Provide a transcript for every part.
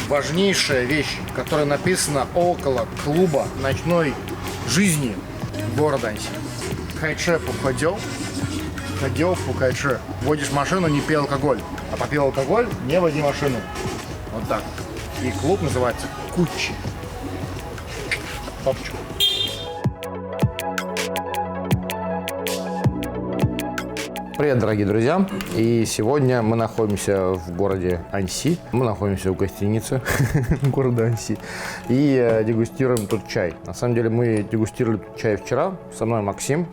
важнейшая вещь, которая написана около клуба ночной жизни города Анси. Кайче походил, ходил по кайче. Водишь машину, не пей алкоголь. А попил алкоголь, не води машину. Вот так. И клуб называется Кучи. Топчик. Привет, дорогие друзья! И сегодня мы находимся в городе Анси. Мы находимся в гостинице города Анси и дегустируем тут чай. На самом деле мы дегустировали тут чай вчера. Со мной Максим,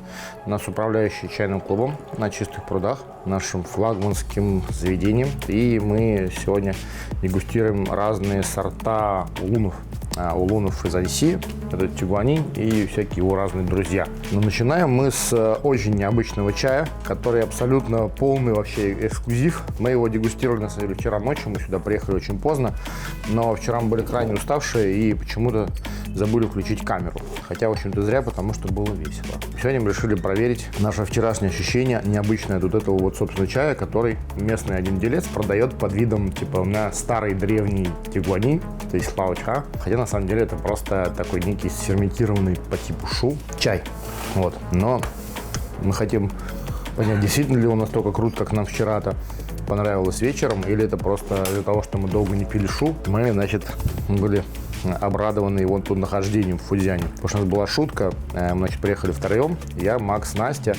наш управляющий чайным клубом на Чистых прудах, нашим флагманским заведением. И мы сегодня дегустируем разные сорта улунов из Анси. Это тигуанин и всякие его разные друзья. Но начинаем мы с очень необычного чая, который абсолютно полный вообще эксклюзив. Мы его дегустировали, на самом деле, вчера ночью. Мы сюда приехали очень поздно, но вчера мы были крайне уставшие и почему-то забыли включить камеру. Хотя, в общем-то, зря, потому что было весело. Сегодня мы решили проверить наше вчерашнее ощущение необычное вот этого вот, собственно, чая, который местный один делец продает под видом, типа, на старый древний тигуанин, то есть лао-ча. Хотя, на самом деле, это просто такой некий ферментированный по типу шу чай. Вот. Но мы хотим понять, действительно ли он настолько крут, как нам вчера-то понравилось вечером, или это просто из-за того, что мы долго не пили шу. Мы, значит, были обрадованы его тут нахождением в Фудзяне. Потому что у нас была шутка, мы, значит, приехали втроем, я, Макс, Настя.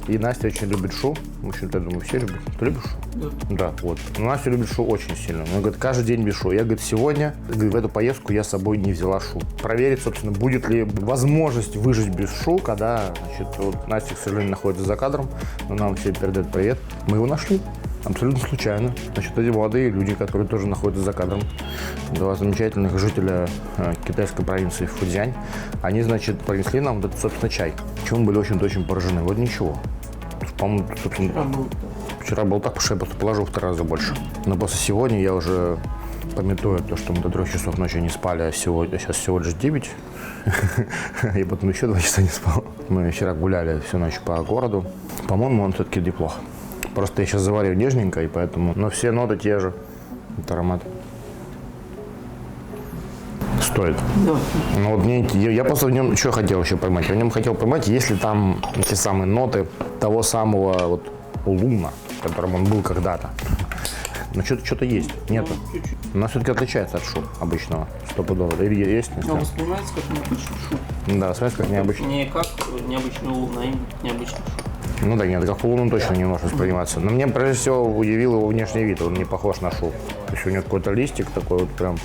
И Настя очень любит шу. В общем-то, я думаю, все любят. Ты любишь шу? Да. Да, вот. Но Настя любит шу очень сильно. Она говорит, каждый день без шу. Я, говорит, сегодня, в эту поездку я с собой не взяла шу. Проверить, собственно, будет ли возможность выжить без шу, когда, значит, вот Настя, к сожалению, находится за кадром, но нам все передают привет. Мы его нашли. Абсолютно случайно. Значит, эти молодые люди, которые тоже находятся за кадром, два замечательных жителя китайской провинции Фудзянь, они, значит, принесли нам вот этот, собственно, чай. Чем мы были очень поражены. Вот ничего. По-моему, собственно, вчера был так, потому что я просто положил в 3 раза больше. Но после сегодня я уже, памятуя то, что мы до 3 часов ночи не спали, а сейчас всего лишь 9, и потом еще 2 часа не спал. Мы вчера гуляли всю ночь по городу. По-моему, он все-таки неплохо. Просто я сейчас заварю нежненько, и поэтому... Но все ноты те же. Это аромат. Стоит. Да. Ну вот мне... Я просто в нем что хотел еще поймать? Я в нем хотел поймать, есть ли там те самые ноты того самого вот улуна, которым он был когда-то. Но что-то есть. Нету. У нас все-таки отличается от шу обычного. Стопудово. Или есть? Но воспринимается как необычный шу. Да, воспринимается как необычный. Не как необычный улун, а именно необычный шу. Ну да, нет, как улун он точно не может восприниматься. Но мне, прежде всего, удивил его внешний вид. Он не похож на шу. То есть у него какой-то листик такой вот прям,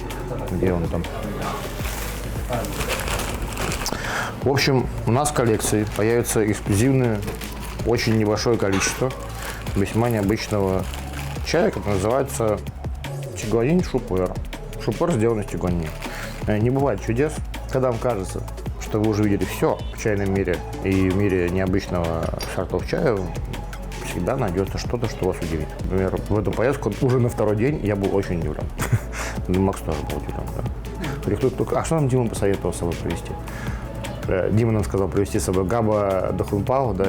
где он там. В общем, у нас в коллекции появится эксклюзивное, очень небольшое количество весьма необычного чая, который называется тигуанин шупуэр. Шупуэр сделан из тигуанина. Не бывает чудес, когда вам кажется, что вы уже видели все в чайном мире и в мире необычного сортов чая, всегда найдется что-то, что вас удивит. Например, в эту поездку уже на 2-й день я был очень удивлен. Макс тоже был удивлен, да? А что нам Дима посоветовал с собой привезти? Дима нам сказал привезти с собой габа дохунпао, да?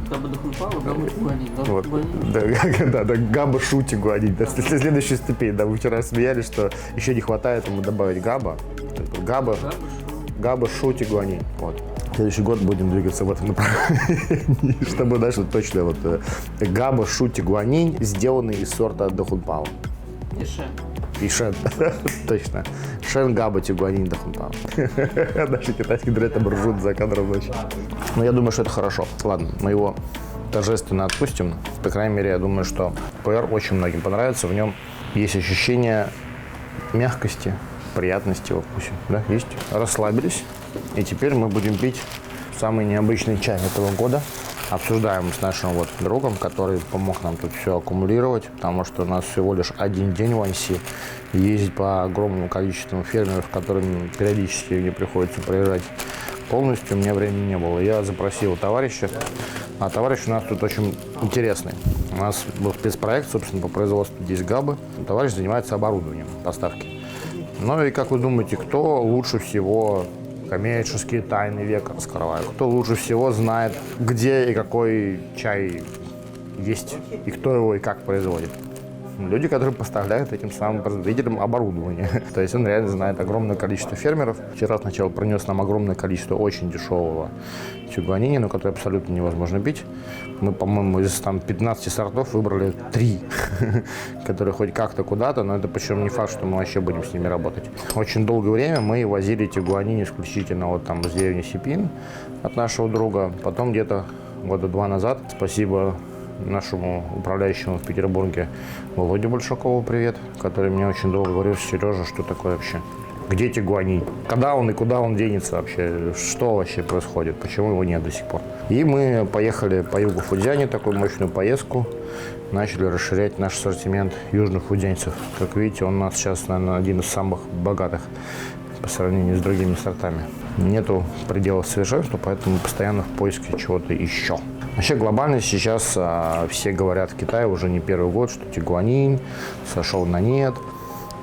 Габа дохунпао, габа тигуанин. Да, габа шу тигуанин. Следующая ступень, да, мы вчера смеялись, что еще не хватает ему добавить габа. Габа шу тигуанин. Вот. В следующий год будем двигаться в этом направлении, чтобы дальше точно вот габа шу тигуанин, сделанный из сорта дохунпао. И шен, точно. Шен габа тигуанин дохунпао. Наши китайские друзья там ржут за кадром ночи. Но я думаю, что это хорошо. Ладно, мы его торжественно отпустим. По крайней мере, я думаю, что ПР очень многим понравится. В нем есть ощущение мягкости, приятности во вкусе. Да, есть. Расслабились. И теперь мы будем пить самый необычный чай этого года. Обсуждаем с нашим вот другом, который помог нам тут все аккумулировать, потому что у нас всего лишь 1 день в Анси. Ездить по огромному количеству фермеров, которым периодически мне приходится проезжать полностью, у меня времени не было. Я запросил товарища, а товарищ у нас тут очень интересный. У нас был спецпроект, собственно, по производству здесь габы. Товарищ занимается оборудованием поставки. Ну и как вы думаете, кто лучше всего коммерческие тайны века раскрывает? Кто лучше всего знает, где и какой чай есть, и кто его и как производит? люди, которые поставляют этим самым производителям оборудование. То есть он реально знает огромное количество фермеров. Вчера сначала принес нам огромное количество очень дешевого тигуанини, но который абсолютно невозможно пить. Мы, по-моему, из там 15 сортов выбрали 3, которые хоть как-то куда-то, но это причем не факт, что мы вообще будем с ними работать. Очень долгое время мы возили тигуанини исключительно вот там из деревни Сипин от нашего друга. Потом где-то года 2 назад, спасибо нашему управляющему в Петербурге Володе Большакову, привет, который мне очень долго говорил: Сережа, что такое вообще? Где тигуанин? Когда он и куда он денется вообще? Что вообще происходит? Почему его нет до сих пор? И мы поехали по югу Фудзяни, такую мощную поездку. Начали расширять наш ассортимент южных фудзянцев. Как видите, он у нас сейчас, наверное, один из самых богатых по сравнению с другими сортами. Нету пределов совершенства, поэтому мы постоянно в поиске чего-то еще. Вообще глобально сейчас все говорят в Китае уже не первый год, что тигуанин сошел на нет.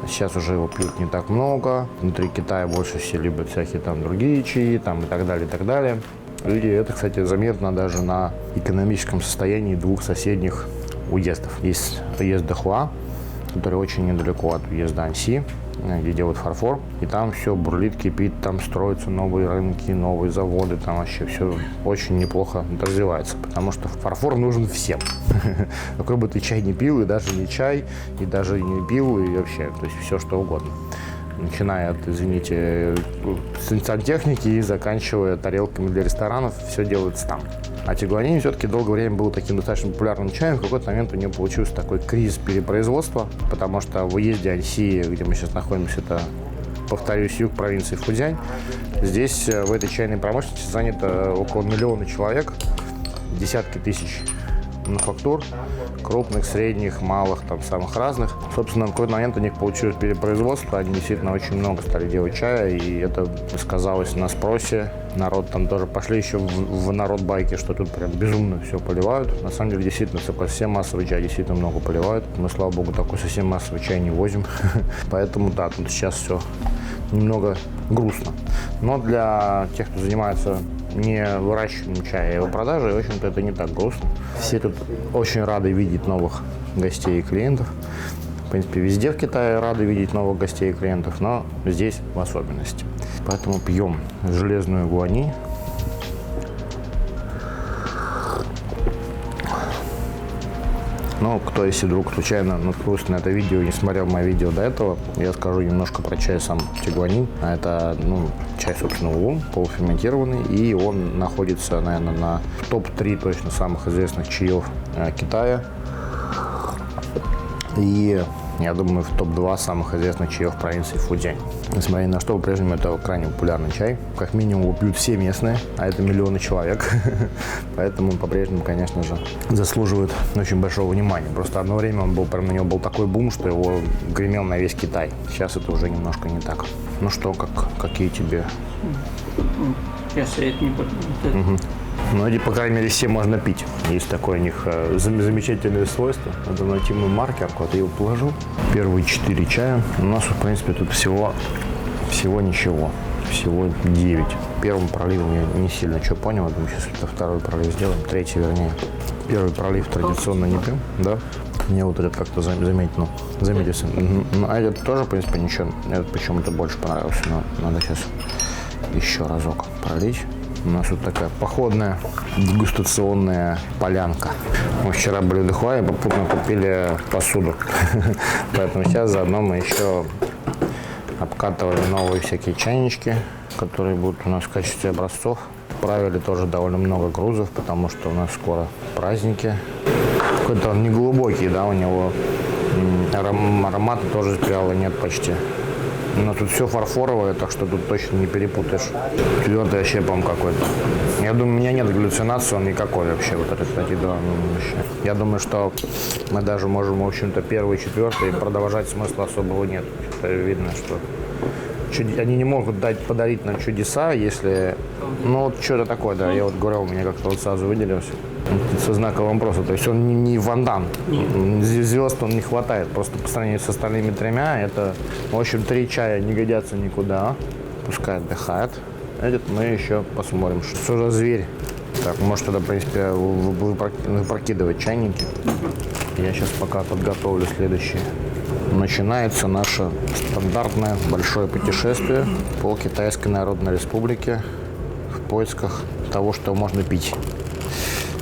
Сейчас уже его пьют не так много. Внутри Китая больше все любят всякие там другие чаи там, и так далее, и так далее. И это, кстати, заметно даже на экономическом состоянии двух соседних уездов. Есть уезд Дахуа, который очень недалеко от уезда Аньси, где делают фарфор. И там все бурлит, кипит, там строятся новые рынки, новые заводы. Там вообще все очень неплохо развивается, потому что фарфор нужен всем. Какой бы ты чай не пил, и даже не чай, и даже не пил, и вообще, то есть все что угодно. Начиная от, извините, сантехники и заканчивая тарелками для ресторанов, все делается там. А тигуанин все-таки долгое время был таким достаточно популярным чаем. В какой-то момент у него получился такой кризис перепроизводства, потому что в уезде Аньси, где мы сейчас находимся, это, повторюсь, юг провинции Фудзянь, здесь в этой чайной промышленности занято около 1 миллиона человек, десятки тысяч мануфактур, крупных, средних, малых, там самых разных. Собственно, в какой-то момент у них получилось перепроизводство, они действительно очень много стали делать чая, и это сказалось на спросе. Народ там тоже пошли еще в народ байки, что тут прям безумно все поливают. На самом деле, действительно, такой совсем массовый чай действительно много поливают. Мы, слава богу, такой совсем массовый чай не возим. Поэтому, да, тут сейчас все немного грустно. Но для тех, кто занимается не выращиванием чая, а его продажей, в общем-то, это не так грустно. Все тут очень рады видеть новых гостей и клиентов. В принципе, везде в Китае рады видеть новых гостей и клиентов, но здесь в особенности. Поэтому пьем железную гуани. Но кто, если вдруг случайно наткнулся на это видео и не смотрел мое видео до этого, я скажу немножко про чай сам тигуанин. Это чай, собственно, улун, полуферментированный, и он находится, наверное, на топ-3 точно самых известных чаев Китая. И, я думаю, в топ-2 самых известных чаев провинции Фудзянь. Несмотря ни на что, по-прежнему это крайне популярный чай. Как минимум его пьют все местные, а это миллионы человек. Поэтому он по-прежнему, конечно же, заслуживает очень большого внимания. Просто одно время на него был такой бум, что его гремел на весь Китай. Сейчас это уже немножко не так. Ну что, какие тебе? Сейчас я это не понимаю. Ну, эти, по крайней мере, все можно пить. Есть такое у них замечательное свойство. Надо найти мой маркерку, я его положил. Первые 4 чая. У нас, в принципе, тут всего ничего. Всего 9. Первым проливом я не сильно что понял. Я думаю, сейчас это второй пролив сделаем. Третий, вернее. Первый пролив традиционно не пьем, да? Мне вот этот как-то заметился. А этот тоже, в принципе, ничего. Этот почему-то больше понравился. Но надо сейчас еще разок пролить. У нас вот такая походная дегустационная полянка. Мы вчера были в Дахуа и попутно купили посуду. Поэтому сейчас заодно мы еще обкатывали новые всякие чайнички, которые будут у нас в качестве образцов. Правили тоже довольно много грузов, потому что у нас скоро праздники. Какой-то он не глубокий, да, у него аромата тоже спирала нет почти. Но тут все фарфоровое, так что тут точно не перепутаешь. Твердый вообще, по-моему, какой-то. Я думаю, у меня нет галлюцинации, он никакой вообще. Вот этот, кстати, да, вообще. Я думаю, что мы даже можем, в общем-то, первый и четвертый продолжать смысла особого нет. Это видно, что они не могут подарить нам чудеса, если... Ну, вот что-то такое, да. Я вот говорил, у меня как-то вот сразу выделился. Со знаковым вопросом. То есть он не Ван Дам. Звезд он не хватает. Просто по сравнению с остальными 3, это, в общем, 3 чая не годятся никуда. Пускай отдыхает. Этот мы еще посмотрим, что за зверь Так, может тогда, в принципе, выпрокидывать чайники. Я сейчас пока подготовлю следующее. Начинается наше стандартное большое путешествие по Китайской Народной Республике в поисках того, что можно пить.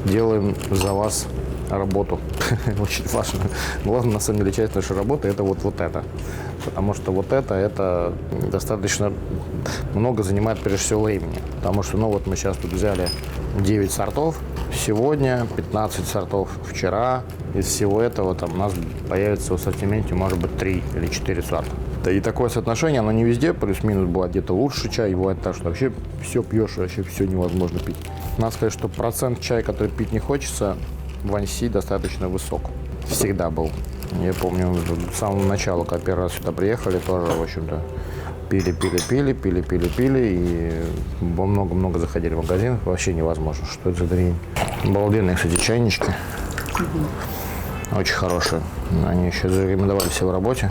Делаем за вас работу. Очень важно. Главное, на самом деле, часть нашей работы – это вот это. Потому что вот это достаточно много занимает, прежде всего, времени. Потому что, ну вот мы сейчас тут взяли 9 сортов. Сегодня 15 сортов. Вчера из всего этого там у нас появится в ассортименте, может быть, 3 или 4 сорта. Да и такое соотношение, оно не везде, плюс-минус бывает где-то лучше чай, бывает так, что вообще все пьешь, и вообще все невозможно пить. Надо сказать, что процент чая, который пить не хочется, в Аньси достаточно высок. Всегда был. Я помню, с самого начала, когда первый раз сюда приехали, тоже, в общем-то, пили, и много-много заходили в магазин. Вообще невозможно, что это за дрянь. Обалденные, кстати, чайнички. Очень хорошие. Они еще зарекомендовали себя в работе.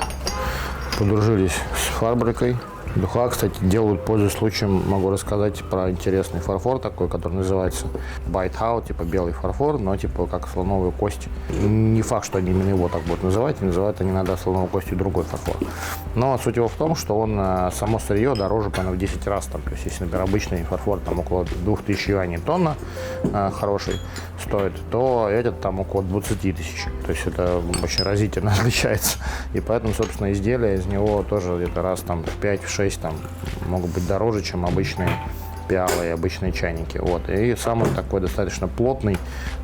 Подружились с фабрикой. Духа, кстати, делают, пользуясь случаем, могу рассказать про интересный фарфор такой, который называется байтхау, типа белый фарфор, но типа как слоновую кость. Не факт, что они именно его так будут называть, и называют они иногда слоновой костью другой фарфор. Но суть его в том, что он, само сырье дороже, по-моему, в 10 раз. Там, то есть, если, например, обычный фарфор там около 2000 юаней тонна хороший стоит, то этот там около 20 тысяч. То есть это очень разительно отличается. И поэтому, собственно, изделия из него тоже где-то раз там в 5-6 там могут быть дороже, чем обычные пиалы и обычные чайники. Вот. И самый такой достаточно плотный,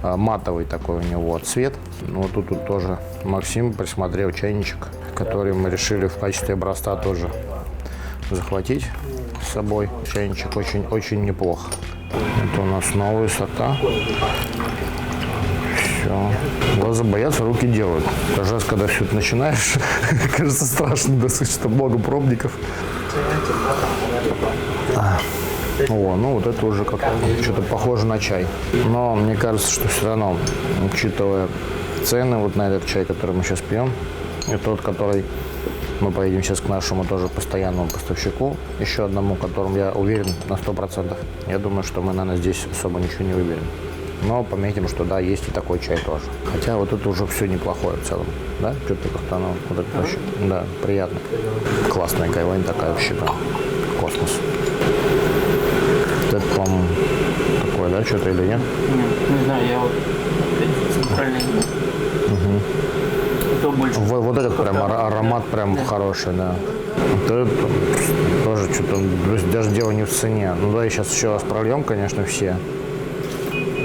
матовый такой у него цвет. Вот тут тоже Максим присмотрел чайничек, который мы решили в качестве образца тоже захватить с собой. Чайничек очень неплох. Это у нас новые сорта. Все. Глаза боятся, руки делают. Каждый раз, когда все это начинаешь, кажется страшно, достаточно много пробников. О, ну вот это уже как-то что-то похоже на чай. Но мне кажется, что все равно, учитывая цены вот на этот чай, который мы сейчас пьем, и тот, который мы поедем сейчас к нашему тоже постоянному поставщику, еще одному, которому я уверен на 100%. Я думаю, что мы, наверное, здесь особо ничего не выберем. Но пометим, что да, есть и такой чай тоже. Хотя вот это уже все неплохое в целом. Да? Что-то как-то оно вот это вообще, да, приятно. Классная гайвань такая вообще прям. Космос. Вот это, по-моему, такое, да, что-то или нет? Нет, не знаю, я вот центральный. Кто больше? Вот этот прям аромат прям хороший, да. Вот это тоже что-то, даже дело не в цене. Ну да, и сейчас еще раз прольем, конечно, все.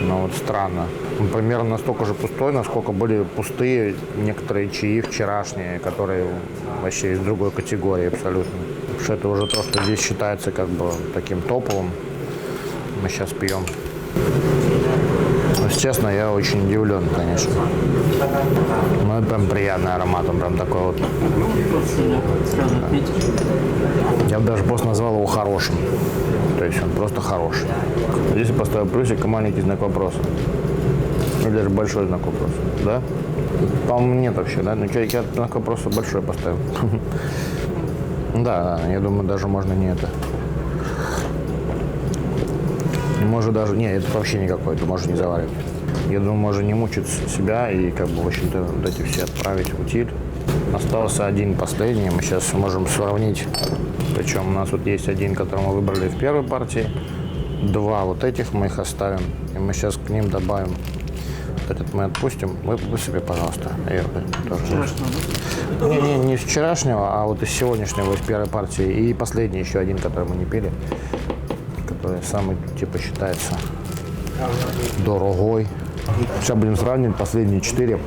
Но вот странно. Он примерно настолько же пустой, насколько были пустые некоторые чаи вчерашние, которые вообще из другой категории абсолютно. Потому что это уже то, что здесь считается как бы таким топовым. Мы сейчас пьем. Если честно, я очень удивлен, конечно. Ну, это прям приятный аромат, он прям такой вот. Сразу отметишь. Я бы даже просто назвал его хорошим. То есть он просто хороший. Здесь я поставил плюсик и маленький знак вопроса. Или даже большой знак вопроса. Да? По-моему, нет вообще, да? Но я знак вопроса большой поставил. Да, я думаю, даже можно не это. Может даже, не, это вообще никакой, это можно не заваривать. Я думаю, можно не мучить себя и как бы, в общем-то, вот эти все отправить в утиль. Остался один последний, мы сейчас можем сравнить. Причем у нас вот есть один, который мы выбрали в первой партии. Два вот этих мы их оставим. И мы сейчас к ним добавим. Этот мы отпустим. Вы себе, пожалуйста. Не из вчерашнего, а вот из сегодняшнего, из первой партии. И последний еще один, который мы не пили. Который самый, типа, считается дорогой. Сейчас будем сравнивать последние 4.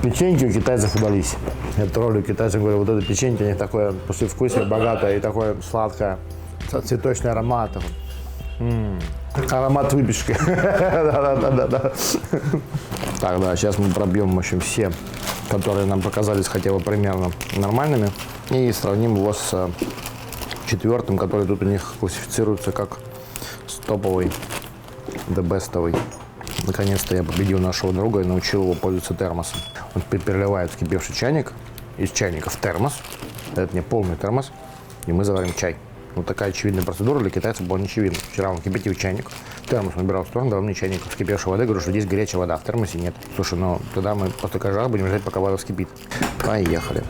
Печеньки у китайцев удались. Я троллю китайцев, говорю, вот это печенье, у них такое послевкусие богатое и такое сладкое, цветочный аромат. Аромат выпечки. Да. Так, да, сейчас мы пробьем, в общем, все, которые нам показались хотя бы примерно нормальными. И сравним его с четвертым, который тут у них классифицируется как топовый, the bestовый. Наконец-то я победил нашего друга и научил его пользоваться термосом. Он теперь переливает вскипевший чайник из чайника в термос. Это не полный термос. И мы заварим чай. Вот такая очевидная процедура для китайцев была не очевидна. Вчера он кипятил чайник, термос набирал в сторону, давай мне чайник вскипевшей воды, говорю, что здесь горячая вода, в термосе нет. Слушай, ну тогда мы после каждого будем ждать, пока вода вскипит. Поехали.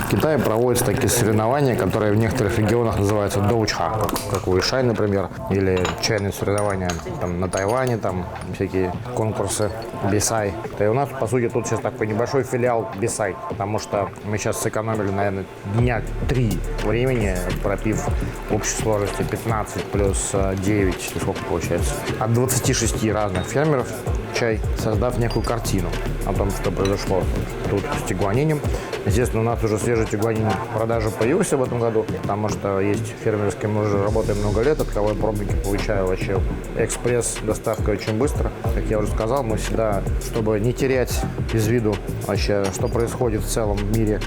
В Китае проводятся такие соревнования, которые в некоторых регионах называются доучха, как у Ишай, например, или чайные соревнования там, на Тайване, там всякие конкурсы Бисай. И у нас, по сути, тут сейчас такой небольшой филиал Бисай, потому что мы сейчас сэкономили, наверное, дня 3 времени, пропив в общей сложности 15 плюс 9, сколько получается, от 26 разных фермеров чай, создав некую картину о том, что произошло тут с тигуанинем. Естественно, у нас уже свежий тигуанин в продаже появился в этом году, потому что есть фермеры, с кем мы уже работаем много лет, от кого я пробники получаю вообще экспресс-доставка очень быстро. Как я уже сказал, мы всегда, чтобы не терять из виду вообще, что происходит в целом в мире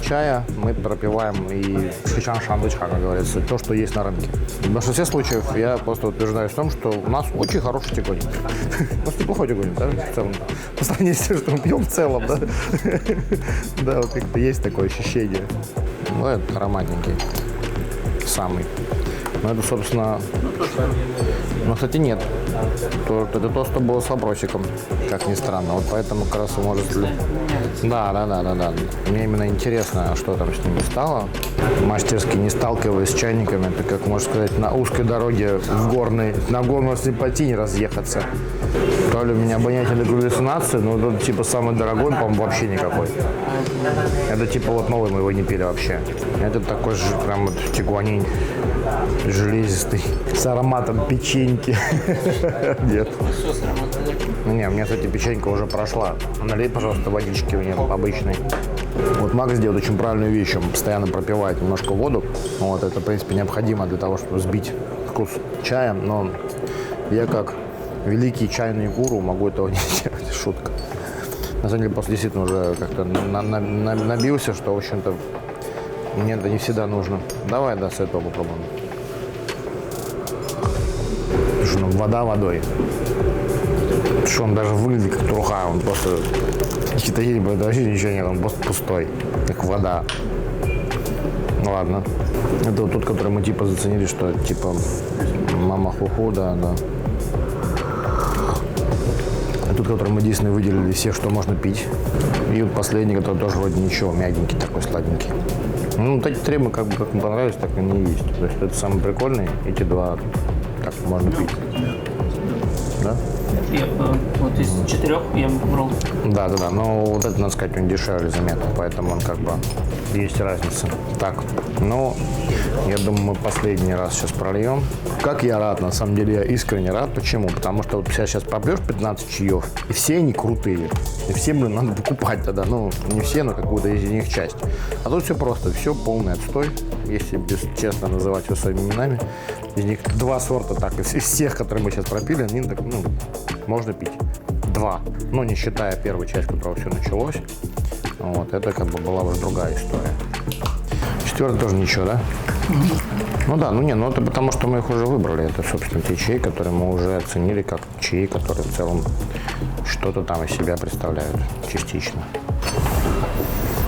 чая, мы пропиваем и шичан шандычха, как говорится, то, что есть на рынке. В большинстве случаев я просто утверждаюсь в том, что у нас очень хороший тигуанин. У нас неплохой тигуанин, да, в целом. По сравнению с тем, что мы пьем в целом, да. Да, вот как-то есть такое ощущение. Ну, это ароматненький. Самый. Ну, это, собственно... Ну, кстати, нет. Это то, что было с вопросиком, как ни странно. Вот поэтому как раз вы можете... Да. Мне именно интересно, что там с ними стало. Мастерски не сталкиваясь с чайниками, это, как можно сказать, на узкой дороге на горной слепоте не разъехаться. То ли у меня обонятельная галлюцинация, но это типа самый дорогой, по-моему, вообще никакой. Это типа вот новый, мы его не пили вообще. Это такой же прям вот тигуанин железистый, с ароматом печеньки. Нет. Не, у меня, кстати, печенька уже прошла. Налей, пожалуйста, водички мне обычной. Вот Макс делает очень правильную вещь, он постоянно пропивает немножко воду. Вот, это, в принципе, необходимо для того, чтобы сбить вкус чая, но я как великий чайный гуру могу этого не делать, шутка. На самом деле, просто действительно уже как-то набился, что, в общем-то, мне это не всегда нужно. Давай, да, с этого попробуем. Слушай, ну вода водой. Что он даже выглядит как труха, он просто... Китаин, это вообще ничего нет, он просто пустой, как вода. Ну ладно. Это вот тот, который мы типа заценили, что типа мама хуху, да. А тут, который мы действительно выделили все, что можно пить. И вот последний, который тоже вроде ничего, мягенький такой, сладенький. Ну, вот эти три мы как мне понравились, так и не есть. То есть это самый прикольный, эти два так можно пить. Да? Вот из 4 я брал. Да, но вот это, надо сказать, он дешевле заметно, поэтому он как бы есть разница. Так, ну, я думаю, мы последний раз сейчас прольем. Как я рад, на самом деле, я искренне рад. Почему? Потому что вот сейчас попьешь 15 чаев, и все они крутые. И все, надо покупать тогда. Ну, не все, но какую-то из них часть. А тут все просто, все полный отстой, если честно называть его своими именами. Из них 2 сорта, так, из всех, которые мы сейчас пропили, они так, можно пить. 2. Ну, не считая первую часть, с которой все началось. Вот, это как бы была уже другая история. 4 тоже ничего, да? Ну да, это потому что мы их уже выбрали. Это, собственно, те чаи, которые мы уже оценили как чаи, которые в целом что-то там из себя представляют частично.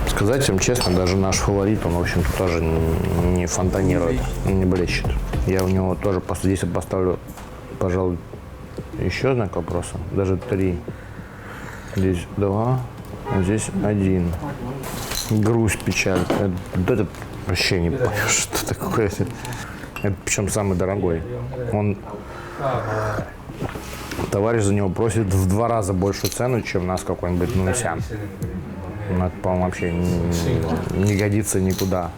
Сказать вам честно, даже наш фаворит, он, в общем-то, тоже не фонтанирует, не блещет. Я у него тоже здесь поставлю, пожалуй, еще знак вопроса. Даже 3. Здесь 2, а здесь 1. Грусть, печаль. Это вообще не понял, что такое. Это причем самый дорогой. Товарищ за него просит в 2 раза большую цену, чем у нас какой-нибудь Нунсян. Это, по-моему, вообще не годится никуда.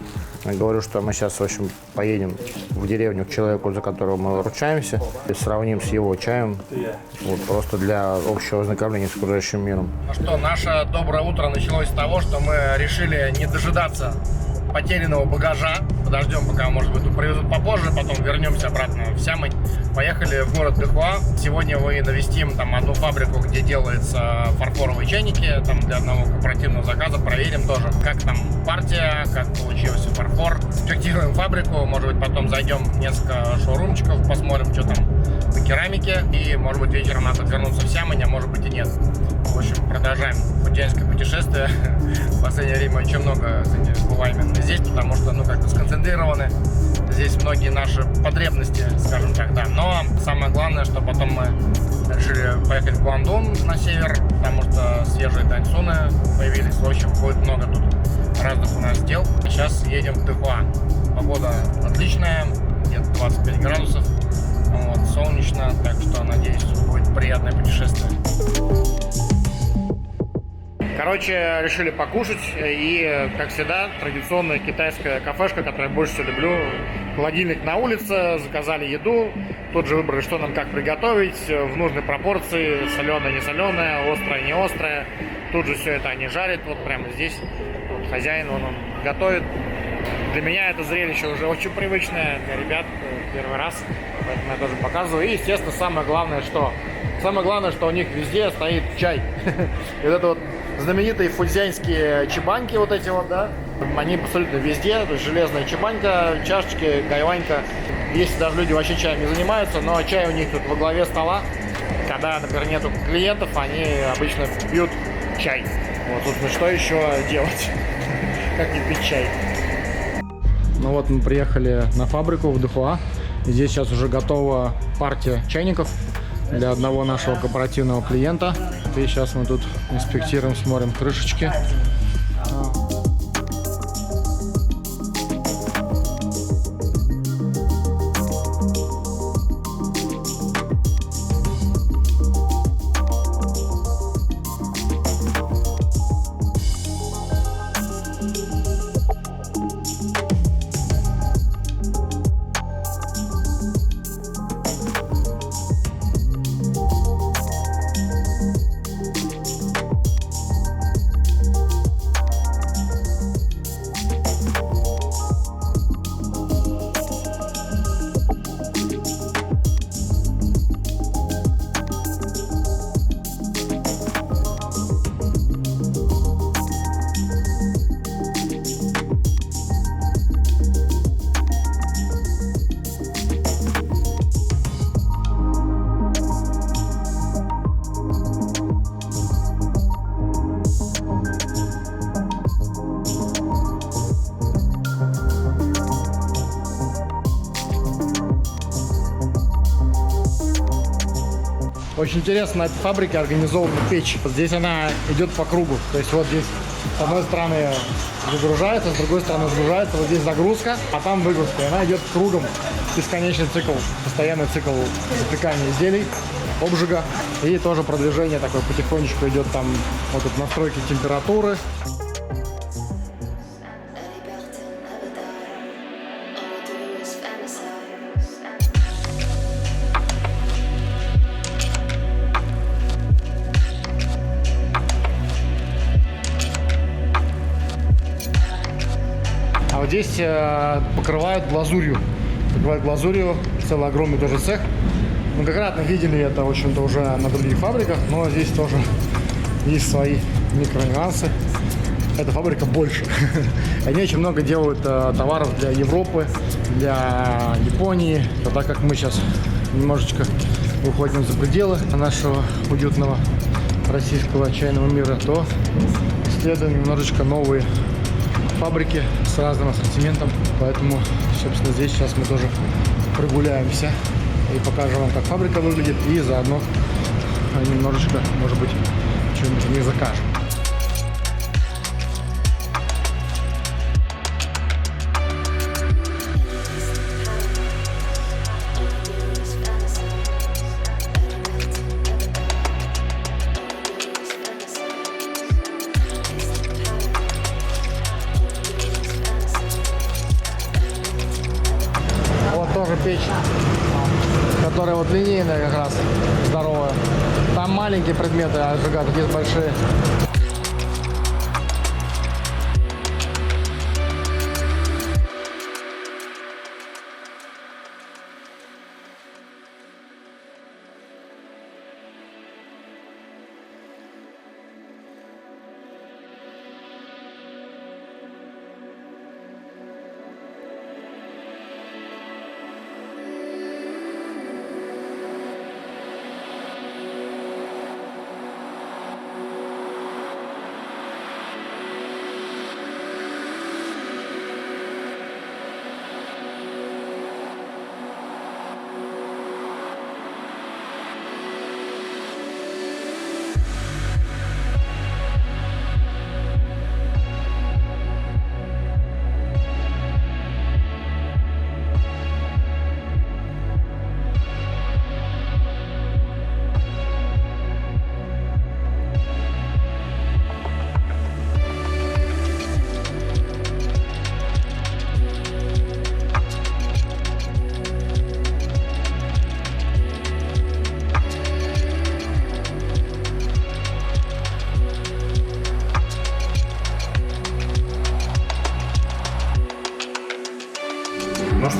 Я говорю, что мы сейчас, в общем, поедем в деревню к человеку, за которого мы ручаемся, и сравним с его чаем, вот просто для общего ознакомления с окружающим миром. Ну что, наше доброе утро началось с того, что мы решили не дожидаться потерянного багажа. Подождем, пока, может быть, привезут попозже, потом вернемся обратно в Сямынь. Поехали в город Дэхуа. Сегодня мы навестим там одну фабрику, где делаются фарфоровые чайники, там для одного корпоративного заказа. Проверим тоже, как там партия, как получился фарфор. Инспектируем фабрику, может быть, потом зайдем в несколько шоурумчиков, посмотрим, что там по керамике. И, может быть, вечером надо вернуться в Сямынь, а может быть и нет. В общем, продолжаем путинское путешествие. В последнее время очень много бываем именно здесь, потому что, как-то сконцентрированы здесь многие наши потребности, скажем так, да. Но самое главное, что потом мы решили поехать в Гуандун на север, потому что свежие тайцуны появились. В общем, будет много тут разных у нас дел. Сейчас едем в Дыхуа. Погода отличная, где-то 25 градусов, вот, солнечно, так что, надеюсь, будет приятное путешествие. Короче, решили покушать, и, как всегда, традиционная китайская кафешка, которую я больше всего люблю. Холодильник на улице, заказали еду, тут же выбрали, что нам как приготовить, в нужной пропорции, соленое, не соленое, острое, не острое. Тут же все это они жарят, вот прямо здесь. Вот хозяин, он готовит. Для меня это зрелище уже очень привычное, для ребят первый раз, поэтому я тоже показываю. И, естественно, самое главное, что у них везде стоит чай. И вот это вот знаменитые фудзянские чебаньки, вот эти вот, да, они абсолютно везде, то есть железная чебанька, чашечки, гайванька. Есть даже люди вообще чаем не занимаются, но чай у них тут во главе стола. Когда, например, нету клиентов, они обычно пьют чай. Вот, собственно, что еще делать, как не пить чай. Ну вот мы приехали на фабрику в Дыхуа. И здесь сейчас уже готова партия чайников для одного нашего корпоративного клиента. И сейчас мы тут инспектируем, смотрим крышечки. Очень интересно, на этой фабрике организована печь. Вот здесь она идет по кругу. То есть вот здесь с одной стороны загружается, с другой стороны загружается. Вот здесь загрузка, а там выгрузка. И она идет кругом. Бесконечный цикл, постоянный цикл запекания изделий, обжига. И тоже продвижение такое потихонечку идет там вот тут настройки температуры. Здесь покрывают глазурью. Целый огромный тоже цех. Многократно видели это, в общем-то, уже на других фабриках, но здесь тоже есть свои микронюансы. Эта фабрика больше. Они очень много делают товаров для Европы, для Японии. Но так как мы сейчас немножечко выходим за пределы нашего уютного российского чайного мира, то исследуем немножечко новые фабрики с разным ассортиментом, поэтому, собственно, здесь сейчас мы тоже прогуляемся и покажем вам, как фабрика выглядит, и заодно немножечко, может быть, что-нибудь в них закажем. Печь, которая вот линейная как раз, здоровая. Там маленькие предметы, а сжигают, здесь большие.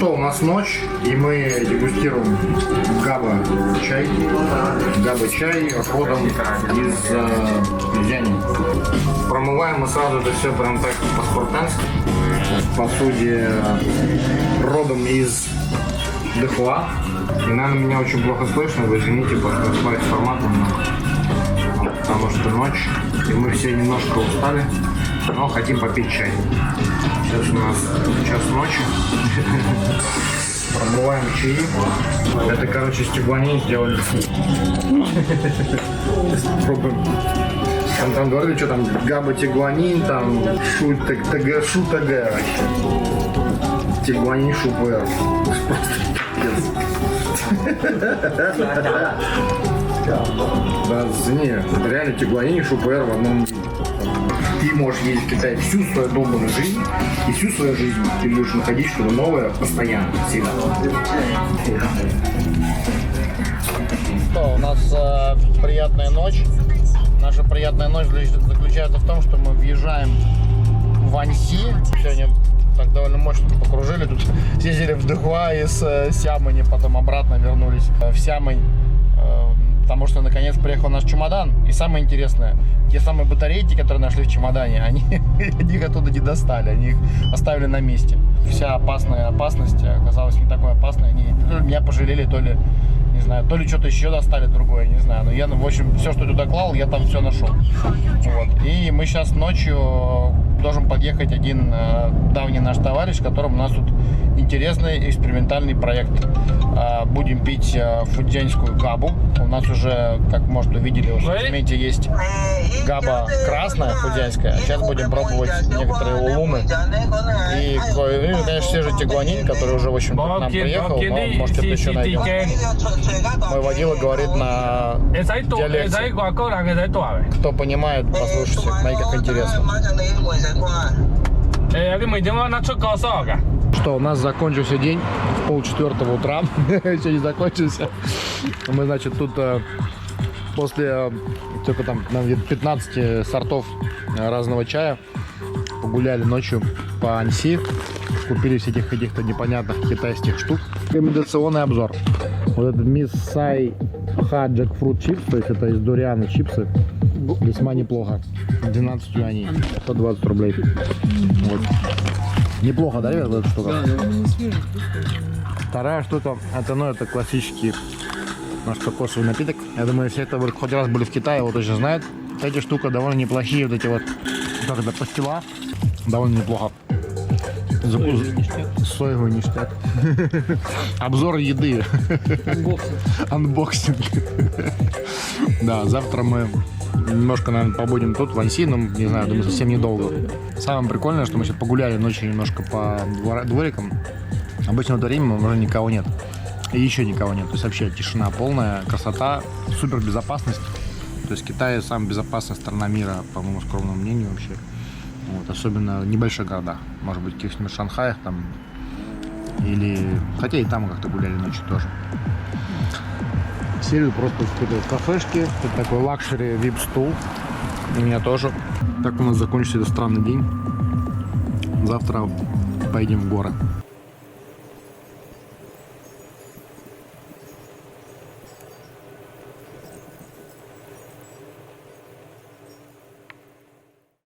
что, у нас ночь, и мы дегустируем габа-чай. Габа-чай родом из Фудзяни. Промываем мы сразу это все прям так по-спартански. По сути, родом из Дыхуа. И, наверное, меня очень плохо слышно, вы извините, потому что с форматом, потому что ночь, и мы все немножко устали, но хотим попить чай. Сейчас у нас час ночи. Промываем чаи. Это, короче, стеклани сделали. Пробуем. Там говорили, что там габа-тигуанин, там шу-ТГ вообще. Тигуанин шу-ПР. Да, не, это реально тигуанин и шу-ПР в одном виде. Ты можешь ездить в Китай всю свою долбанную жизнь, и всю свою жизнь ты будешь находить что-то новое постоянно, всегда. Что, у нас приятная ночь. Наша приятная ночь заключается в том, что мы въезжаем в Аньси. Сегодня так довольно мощно покружили. Тут съездили в Дыхуа из Сямэни, потом обратно вернулись в Сямэнь. Потому что наконец приехал наш чемодан. И самое интересное, те самые батарейки, которые нашли в чемодане, они их оттуда не достали, они их оставили на месте. Вся опасность оказалась не такой опасной. Они то ли меня пожалели, то ли, не знаю, то ли что-то еще достали другое, не знаю. Но я, в общем, все, что туда клал, я там все нашел. Вот. И мы сейчас ночью должен подъехать один давний наш товарищ, с которым у нас тут интересный экспериментальный проект. Будем пить фудзянскую габу. У нас уже, как может увидели, в ассортименте есть габа красная фудзянская. Сейчас будем пробовать некоторые улумы. И, конечно, свежий тигуанин, который уже, в общем, к нам приехал, но, может, это еще найдем. Мой водила говорит на диалекте. Кто понимает, послушайте, на каких интересно. Что, у нас закончился день в 3:30 утра. Еще не закончился. Мы, значит, тут после только там 15 сортов разного чая погуляли ночью по Аньси. Купили всяких каких-то непонятных китайских штук. Рекомендационный обзор. Вот этот Мисс Сай Ха Джекфрут чипс, то есть это из дуриана чипсы. Весьма неплохо. 12 юаней. 120 рублей. Вот. Неплохо, да, ребят, эта штука? Вторая штука, это классический наш кокосовый напиток. Я думаю, все это хоть раз были в Китае, его точно знают. Эти штуки довольно неплохие, вот эти вот, как это, пастила. Довольно неплохо. Соевый ништяк. Обзор еды. Анбоксинг. Да, завтра мы немножко, наверное, побудем тут, в Аньси, но, не знаю, думаю, совсем недолго. Самое прикольное, что мы сейчас погуляли ночью немножко по дворикам. Обычно в это время уже никого нет. И еще никого нет. То есть вообще тишина полная, красота, супер безопасность. То есть Китай самая безопасная страна мира, по моему скромному мнению вообще. Вот, особенно в небольших городах. Может быть, в каких-нибудь Шанхаях там. Или... Хотя и там как-то гуляли ночью тоже. Сели просто в какой-то кафешке. Тут такой лакшери вип-стул. У меня тоже. Так у нас закончился этот странный день. Завтра поедем в горы.